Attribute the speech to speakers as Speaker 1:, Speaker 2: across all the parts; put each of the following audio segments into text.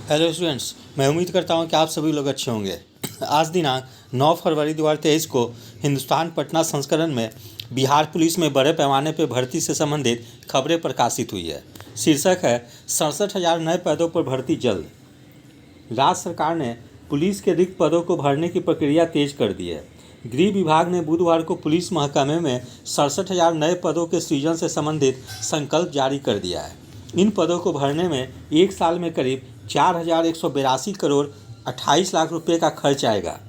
Speaker 1: Hello students, मैं उम्मीद करता हूं कि आप सभी लोग अच्छे होंगे। आज दिनांक 9 फरवरी 2023 को हिंदुस्तान पटना संस्करण में बिहार पुलिस में बड़े पैमाने पर भर्ती से संबंधित खबरें प्रकाशित हुई है। शीर्षक है 67,000 नए पदों पर भर्ती जल्द। राज्य सरकार ने पुलिस के रिक्त पदों को भरने की प्रक्रिया तेज कर दी है। गृह विभाग ने बुधवार को पुलिस महकमे में 67,000 नए पदों के सृजन से संबंधित संकल्प जारी कर दिया है। इन पदों को भरने में एक साल में करीब 4,182 करोड़ 28 लाख रुपए का खर्च आएगा।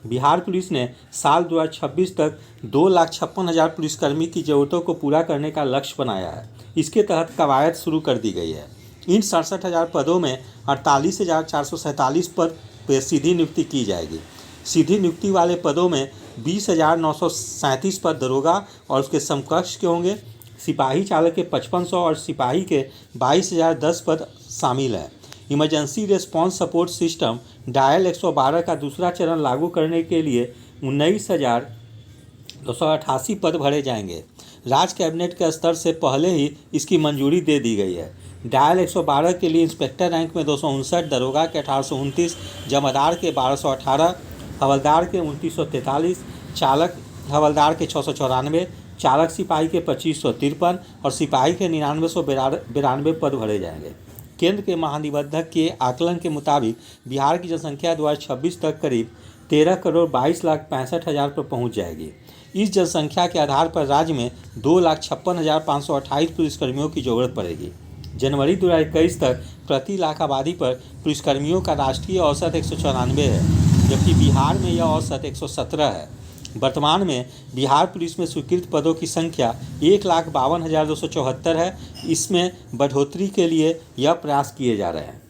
Speaker 1: बिहार पुलिस ने साल 2026 तक 2,56,000 पुलिसकर्मी की ज़रूरतों को पूरा करने का लक्ष्य बनाया है। इसके तहत कवायद शुरू कर दी गई है। इन 67,000 पदों में 48,447 पद पर सीधी नियुक्ति की जाएगी। सीधी नियुक्ति वाले पदों में 20,937 पद दरोगा और उसके समकक्ष के होंगे। सिपाही चालक के 5,500 और सिपाही के 22,010 पद शामिल हैं। Emergency response support system dial 112 का दूसरा चरण लागू करने के लिए 19,288 पद भरे जाएंगे। राज्य कैबिनेट के स्तर से पहले ही इसकी मंजूरी दे दी गई है। डायल 112 के लिए इंस्पेक्टर रैंक में 259, दरोगा के 1829, जमादार के 1218, हवलदार के 2943, चालक हवलदार के 694, चालक सिपाही के 2553 और सिपाही के 9,992 पद भरे जाएंगे। केंद्र के महानिबंधक के आकलन के मुताबिक बिहार की जनसंख्या 2026 तक करीब 13,22,65,000 पर पहुंच जाएगी। इस जनसंख्या के आधार पर राज्य में 2,56,528 पुलिसकर्मियों की जरूरत पड़ेगी। जनवरी 2021 तक प्रति लाख आबादी पर पुलिसकर्मियों का राष्ट्रीय औसत 194 है, जबकि बिहार में यह औसत 117 है। वर्तमान में बिहार पुलिस में स्वीकृत पदों की संख्या 1,52,274 है। इसमें बढ़ोतरी के लिए यह प्रयास किए जा रहे हैं।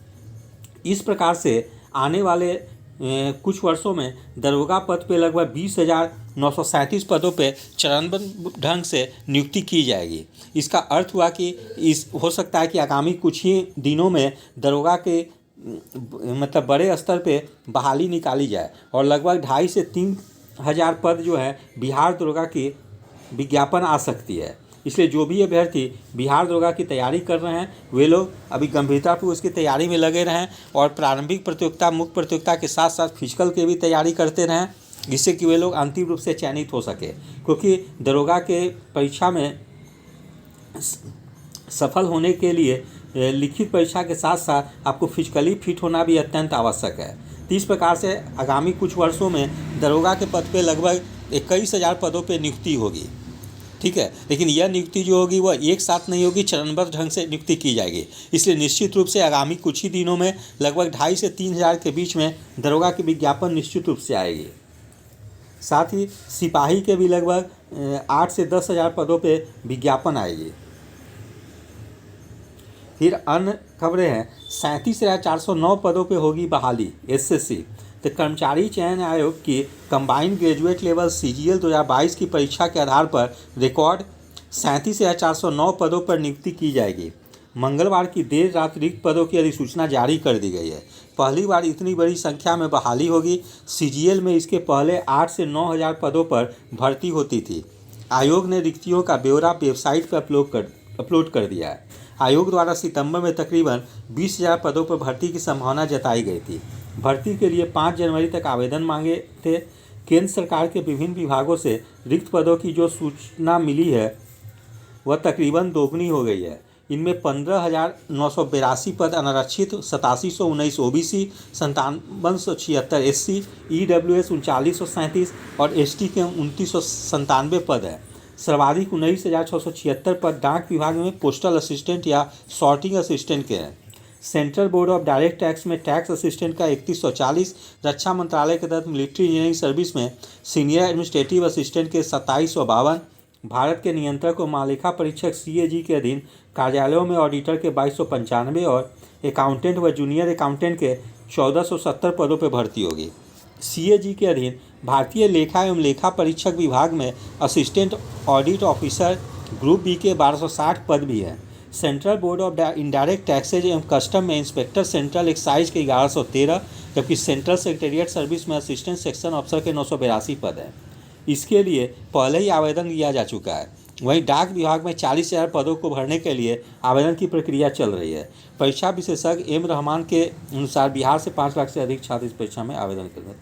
Speaker 1: इस प्रकार से आने वाले कुछ वर्षों में दरोगा पद पे लगभग 20,937 पदों पे चरणबद्ध ढंग से नियुक्ति की जाएगी। इसका अर्थ हुआ कि हो सकता है कि आगामी कुछ ही दिनों में दरोगा के बड़े स्तर पे बहाली निकाली जाए और लगभग 2,500 से 3,000 पद जो है बिहार दरोगा की विज्ञापन आ सकती है। इसलिए जो भी अभ्यर्थी बिहार दरोगा की तैयारी कर रहे हैं वे लोग अभी गंभीरतापूर्वक उसकी तैयारी में लगे रहें और प्रारंभिक प्रतियोगिता, मुख्य प्रतियोगिता के साथ साथ फिजिकल की भी तैयारी करते रहें, जिससे कि वे लोग अंतिम रूप से चयनित हो सके। क्योंकि दरोगा के परीक्षा में सफल होने के लिए लिखित परीक्षा के साथ साथ आपको फिजिकली फिट होना भी अत्यंत आवश्यक है। तो इस प्रकार से आगामी कुछ वर्षों में दरोगा के पद पे लगभग 21,000 पदों पे नियुक्ति होगी। ठीक है, लेकिन यह नियुक्ति जो होगी वह एक साथ नहीं होगी, चरणबद्ध ढंग से नियुक्ति की जाएगी। इसलिए निश्चित रूप से आगामी कुछ ही दिनों में लगभग 2,500 से 3,000 के बीच में दरोगा की विज्ञापन निश्चित रूप से आएगी। साथ ही सिपाही के भी लगभग 8,000 से 10,000 पदों पर विज्ञापन आएगी। फिर अन्य खबरें हैं। 37,409 पदों पे होगी बहाली एसएससी। तो कर्मचारी चयन आयोग की कंबाइंड ग्रेजुएट लेवल सीजीएल 2022 की परीक्षा के आधार पर रिकॉर्ड 37,409 पदों पर नियुक्ति की जाएगी। मंगलवार की देर रात रिक्त पदों की अधिसूचना जारी कर दी गई है। पहली बार इतनी बड़ी संख्या में बहाली होगी। सीजीएल में इसके पहले 8,000 से 9,000 पदों पर भर्ती होती थी। आयोग ने रिक्तियों का ब्यौरा वेबसाइट पर अपलोड कर दिया है। आयोग द्वारा सितंबर में तकरीबन 20,000 पदों पर भर्ती की संभावना जताई गई थी। भर्ती के लिए 5 जनवरी तक आवेदन मांगे थे। केंद्र सरकार के विभिन्न विभागों से रिक्त पदों की जो सूचना मिली है वह तकरीबन दोगुनी हो गई है। इनमें 15,982 पद अनारक्षित, 8719 ओबीसी, 5776 एससी, ईडब्ल्यूएस 3937 और एसटी के 2997 पद है। सर्वाधिक 19,676 पद डाक विभाग में पोस्टल असिस्टेंट या सॉर्टिंग असिस्टेंट के हैं। Central board of direct tax में टैक्स असिस्टेंट का 3140, रक्षा मंत्रालय के तहत मिलिट्री इंजीनियरिंग सर्विस में सीनियर एडमिनिस्ट्रेटिव असिस्टेंट के 2752, भारत के नियंत्रक और महालेखा परीक्षक सीएजी के अधीन कार्यालयों में ऑडिटर के 2295 और अकाउंटेंट व जूनियर अकाउंटेंट के 1470 पदों पर भर्ती होगी। सीएजी के अधीन भारतीय लेखा एवं लेखा परीक्षक विभाग में assistant audit officer group B के 1260 पद भी हैं। Central board of indirect taxes एवं कस्टम में इंस्पेक्टर सेंट्रल एक्साइज के 1113, जबकि सेंट्रल सेक्रेटरिएट सर्विस में असिस्टेंट सेक्शन अफसर के 982 पद हैं। इसके लिए पहले ही आवेदन किया जा चुका है। वहीं डाक विभाग में 40,000 पदों को भरने के लिए आवेदन की प्रक्रिया चल रही है। परीक्षा विशेषज्ञ एम रहमान के अनुसार बिहार से 5 लाख से अधिक छात्र इस परीक्षा में आवेदन कर रहे हैं।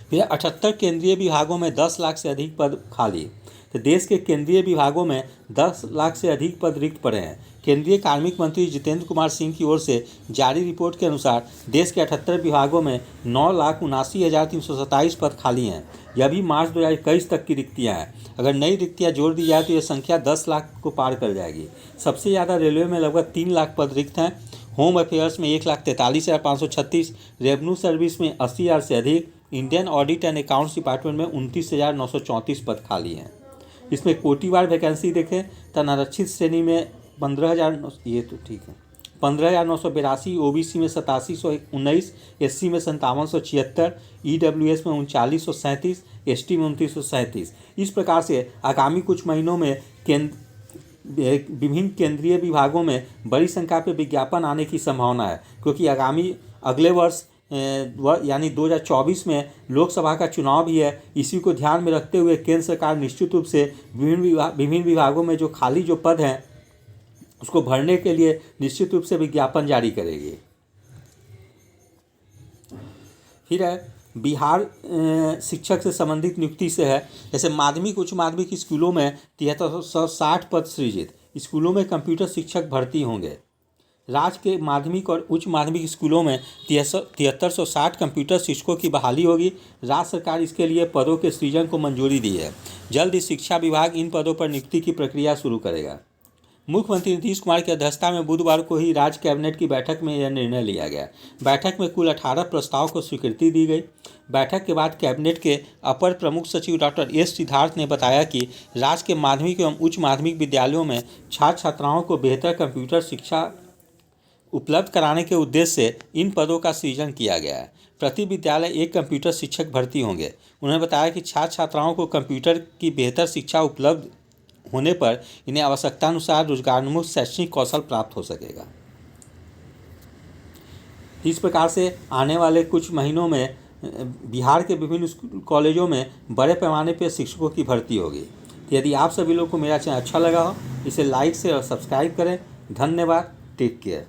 Speaker 1: फिर 78 केंद्रीय विभागों में 10 लाख से अधिक पद खाली। तो देश के केंद्रीय विभागों में 10 लाख से अधिक पद रिक्त पड़े हैं। केंद्रीय कार्मिक मंत्री जितेंद्र कुमार सिंह की ओर से जारी रिपोर्ट के अनुसार देश के 78 विभागों में 9,79,327 पद खाली हैं। यह भी मार्च 2021 तक की रिक्तियां हैं। अगर नई रिक्तियां जोड़ दी जाए तो यह संख्या 10 लाख को पार कर जाएगी। सबसे ज़्यादा रेलवे में लगभग 3 लाख पद रिक्त हैं। होम अफेयर्स में 1,43,536, रेवेन्यू सर्विस में 80,000 से अधिक, Indian audit and accounts department में 29,934 पद खाली हैं। इसमें कोटिवार वैकेंसी देखें तो अनारक्षित श्रेणी में 15,982, ओबीसी में 8719, एससी में 5776, ईडब्ल्यूएस में 3937, एसटी में 2937। इस प्रकार से आगामी कुछ महीनों में विभिन्न केंद्रीय विभागों में बड़ी संख्या पर विज्ञापन आने की संभावना है, क्योंकि अगले वर्ष यानी 2024 में लोकसभा का चुनाव भी है। इसी को ध्यान में रखते हुए केंद्र सरकार निश्चित रूप से विभिन्न विभागों में जो खाली जो पद हैं उसको भरने के लिए निश्चित रूप से विज्ञापन जारी करेगी। फिर है बिहार शिक्षक से संबंधित नियुक्ति से है। जैसे माध्यमिक उच्च माध्यमिक स्कूलों में 7360 पद सृजित। स्कूलों में कंप्यूटर शिक्षक भर्ती होंगे। राज्य के माध्यमिक और उच्च माध्यमिक स्कूलों में 7360 कंप्यूटर शिक्षकों की बहाली होगी। राज्य सरकार इसके लिए पदों के सृजन को मंजूरी दी है। जल्द ही शिक्षा विभाग इन पदों पर नियुक्ति की प्रक्रिया शुरू करेगा। मुख्यमंत्री नीतीश कुमार की अध्यक्षता में बुधवार को ही राज्य कैबिनेट की बैठक में यह निर्णय लिया गया। बैठक में कुल 18 प्रस्ताव को स्वीकृति दी गई। बैठक के बाद कैबिनेट के अपर प्रमुख सचिव डॉक्टर एस सिद्धार्थ ने बताया कि राज्य के माध्यमिक एवं उच्च माध्यमिक विद्यालयों में छात्र छात्राओं को बेहतर कंप्यूटर शिक्षा उपलब्ध कराने के उद्देश्य से इन पदों का सृजन किया गया है। प्रति विद्यालय एक कंप्यूटर शिक्षक भर्ती होंगे। उन्होंने बताया कि छात्र छात्राओं को कंप्यूटर की बेहतर शिक्षा उपलब्ध होने पर इन्हें आवश्यकतानुसार रोजगारोन्मुख शैक्षणिक कौशल प्राप्त हो सकेगा। इस प्रकार से आने वाले कुछ महीनों में बिहार के विभिन्न कॉलेजों में बड़े पैमाने पर शिक्षकों की भर्ती होगी। यदि आप सभी लोग को मेरा चैनल अच्छा लगा हो, इसे लाइक से और सब्सक्राइब करें। धन्यवाद। Take care.